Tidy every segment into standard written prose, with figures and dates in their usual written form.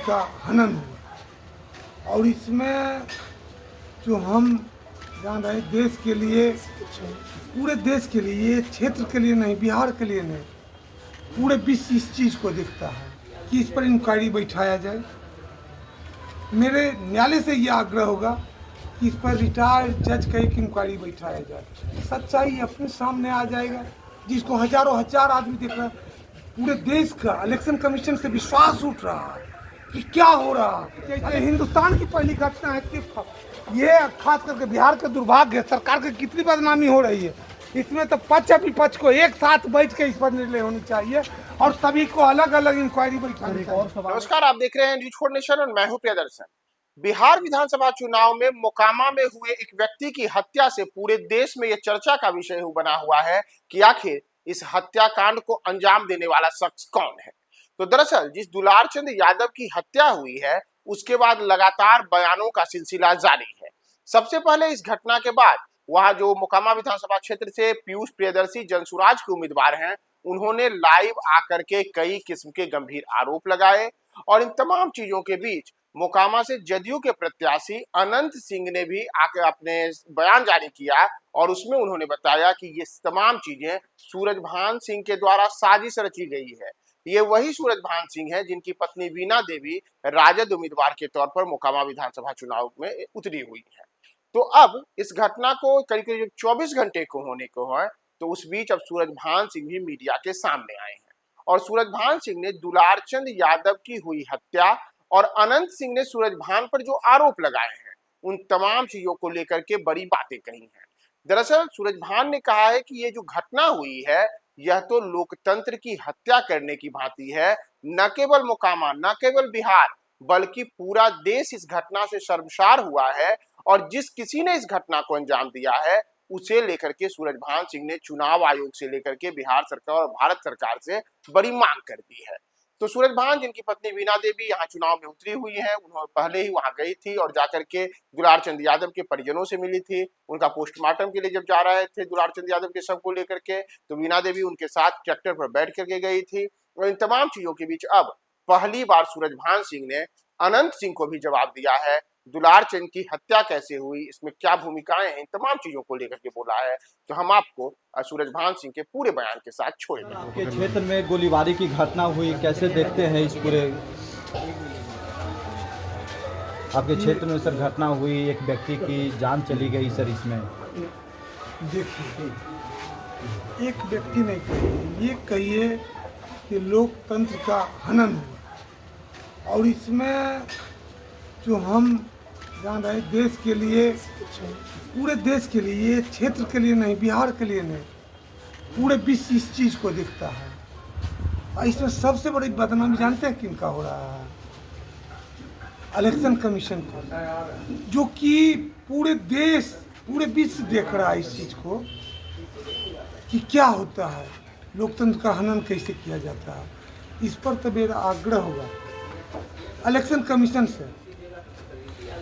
का हनन हुआ। और इसमें जो हम जान रहे देश के लिए, पूरे देश के लिए, क्षेत्र के लिए नहीं, बिहार के लिए नहीं, पूरे विश्व इस चीज़ को देखता है कि इस पर इंक्वायरी बैठाया जाए। मेरे न्यायालय से ये आग्रह होगा कि इस पर रिटायर्ड जज का एक इंक्वायरी बैठाया जाए। सच्चाई अपने सामने आ जाएगा, जिसको हजारों हजार आदमी देख रहा है। पूरे देश का इलेक्शन कमीशन से विश्वास उठ रहा है कि क्या हो रहा है। ये हिंदुस्तान की पहली घटना है कि ये खास करके बिहार का दुर्भाग्य है। सरकार की कितनी बदनामी हो रही है। इसमें तो पक्ष विपक्ष को एक साथ बैठ के इस पर निर्णय होनी चाहिए और सभी को अलग अलग इंक्वायरी बैठानी चाहिए। नमस्कार, आप देख रहे हैं न्यूज 4 नेशन और मैं हूं प्रियदर्शन। बिहार विधानसभा चुनाव में मोकामा में हुए एक व्यक्ति की हत्या से पूरे देश में यह चर्चा का विषय बना हुआ है कि आखिर इस हत्याकांड को अंजाम देने वाला शख्स कौन है। तो दरअसल जिस दुलार चंद यादव की हत्या हुई है, उसके बाद लगातार बयानों का सिलसिला जारी है। सबसे पहले इस घटना के बाद वहां जो मोकामा विधानसभा क्षेत्र से पीयूष प्रियदर्शी जनसुराज के उम्मीदवार हैं, उन्होंने लाइव आकर के कई किस्म के गंभीर आरोप लगाए। और इन तमाम चीजों के बीच मोकामा से जदयू के प्रत्याशी अनंत सिंह ने भी आकर अपने बयान जारी किया और उसमें उन्होंने बताया कि ये तमाम चीजें सूरजभान सिंह के द्वारा साजिश रची गई है। ये वही सूरजभान सिंह है जिनकी पत्नी वीणा देवी राजद उम्मीदवार के तौर पर मोकामा विधानसभा चुनाव में उतरी हुई है। तो अब इस घटना को करीब 24 घंटे को होने को है, तो उस बीच अब सूरजभान सिंह भी मीडिया के सामने आए हैं और सूरजभान सिंह ने दुलारचंद यादव की हुई हत्या और अनंत सिंह ने सूरजभान पर जो आरोप लगाए हैं, उन तमाम चीजों को लेकर के बड़ी बातें कही हैं। दरअसल सूरजभान ने कहा है कि ये जो घटना हुई है, यह तो लोकतंत्र की हत्या करने की भांति है। न केवल मोकामा, न केवल बिहार, बल्कि पूरा देश इस घटना से शर्मसार हुआ है और जिस किसी ने इस घटना को अंजाम दिया है, उसे लेकर के सूरजभान सिंह ने चुनाव आयोग से लेकर के बिहार सरकार और भारत सरकार से बड़ी मांग कर दी है। तो सूरजभान, जिनकी पत्नी वीणा देवी यहाँ चुनाव में उतरी हुई है, उन्होंने पहले ही वहां गई थी और जाकर के दुलारचंद यादव के परिजनों से मिली थी। उनका पोस्टमार्टम के लिए जब जा रहे थे दुलारचंद यादव के शव को लेकर के, तो वीणा देवी उनके साथ ट्रैक्टर पर बैठ करके गई थी। और इन तमाम चीजों के बीच अब पहली बार सूरजभान सिंह ने अनंत सिंह को भी जवाब दिया है। दुलारचंद की हत्या कैसे हुई, इसमें क्या भूमिकाएं हैं, इन तमाम चीजों को लेकर के बोला है। तो हम आपको सूरजभान सिंह के पूरे बयान के साथ छोड़ेंगे। आपके क्षेत्र में गोलीबारी की घटना हुई, कैसे देखते हैं इस पूरे आपके क्षेत्र में सर घटना हुई, एक व्यक्ति की जान चली गई सर, इसमें देखिए, एक व्यक्ति नहीं कहिए, ये कहिए कि लोकतंत्र का हनन हुआ। और इसमें जो हम जान रहे देश के लिए, पूरे देश के लिए, क्षेत्र के लिए नहीं, बिहार के लिए नहीं, पूरे विश्व इस चीज़ को देखता है। और इसमें सबसे बड़ी बदनामी जानते हैं किनका हो रहा है? इलेक्शन कमीशन को, जो कि पूरे देश, पूरे विश्व देख रहा है इस चीज़ को कि क्या होता है, लोकतंत्र का हनन कैसे किया जाता है। इस पर तो मेरा आग्रह होगा इलेक्शन कमीशन से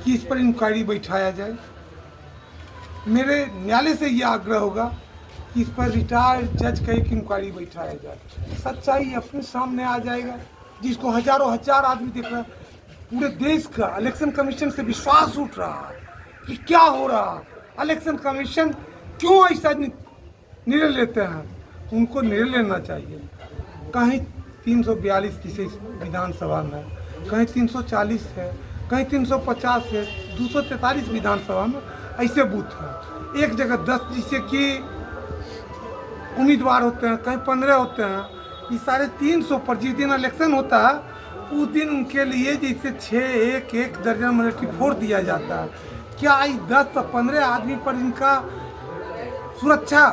कि इस पर इंक्वायरी बैठाया जाए। मेरे न्यायालय से ये आग्रह होगा कि इस पर रिटायर्ड जज का एक इंक्वायरी बैठाया जाए। सच्चाई अपने सामने आ जाएगा, जिसको हजारों हजार आदमी देख रहा है। पूरे देश का इलेक्शन कमीशन से विश्वास उठ रहा है कि क्या हो रहा है। इलेक्शन कमीशन क्यों ऐसा निर्णय लेते हैं, उनको निर्णय लेना चाहिए। कहीं 342 किसी विधानसभा में, कहीं 340 है, कहीं 350 है, 243 विधानसभा में ऐसे बूथ हैं। एक जगह 10 जिससे कि उम्मीदवार होते हैं, कहीं 15 होते हैं। ये साढ़े 300 पर जिस दिन इलेक्शन होता है, उस दिन उनके लिए जैसे 6 एक दर्जन मिलिट्री फोर्स दिया जाता है। क्या 10 से 15 आदमी पर इनका सुरक्षा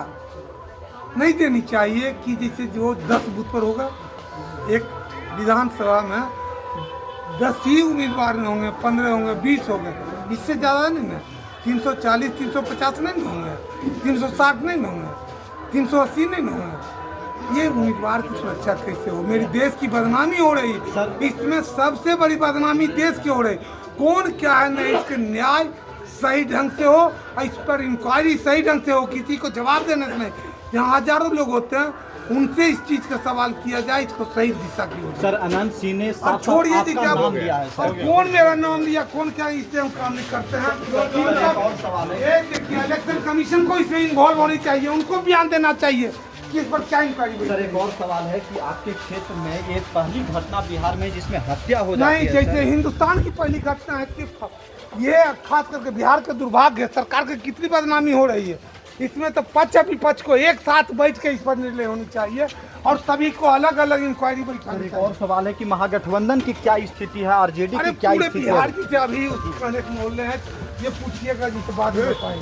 नहीं देनी चाहिए कि जैसे जो 10 बूथ पर होगा, एक विधानसभा में 10 ही उम्मीदवार होंगे, 15 होंगे, 20 होंगे, इससे ज़्यादा नहीं ना। 340 350 नहीं होंगे, 360 नहीं होंगे, 380 नहीं होंगे। ये उम्मीदवार की सुरक्षा कैसे हो? मेरी देश की बदनामी हो रही है। इसमें सबसे बड़ी बदनामी देश की हो रही। कौन क्या है, नहीं इसके न्याय सही ढंग से हो और इस पर इंक्वायरी सही ढंग से हो, किसी को जवाब देने से नहीं। यहाँ हजारों लोग होते हैं, उनसे इस चीज का सवाल किया जाए, इसको सही दिशा की ओर। सर अनंत सिंह ने अब साफ छोड़िए साफ जी, आपका क्या नाम लिया है और सर। कौन मेरा नाम लिया, कौन क्या, इससे हम काम नहीं करते हैं। ये देखिए, इलेक्शन कमीशन को इसमें इन्वॉल्व होनी चाहिए, उनको बयान देना चाहिए कि इस पर क्या इंक्वायरी। सर एक और सवाल है कि आपके क्षेत्र में ये पहली घटना बिहार में जिसमें हत्या हो जाती नहीं, है जैसे सर। हिंदुस्तान की पहली घटना है कि ये खास करके बिहार के दुर्भाग्य है, सरकार की कितनी बदनामी हो रही है। इसमें तो पक्ष विपक्ष को एक साथ बैठ के इस पर निर्णय होनी चाहिए और सभी को अलग अलग इंक्वायरी बैठानी एक चाहिए। और सवाल है कि महागठबंधन की क्या स्थिति है, आरजेडी अरे की क्या पूरे स्थिति बिहार है? की से अभी उसको कहने को बोल रहे हैं, ये पूछिएगा जिस बाद में बताएंगे।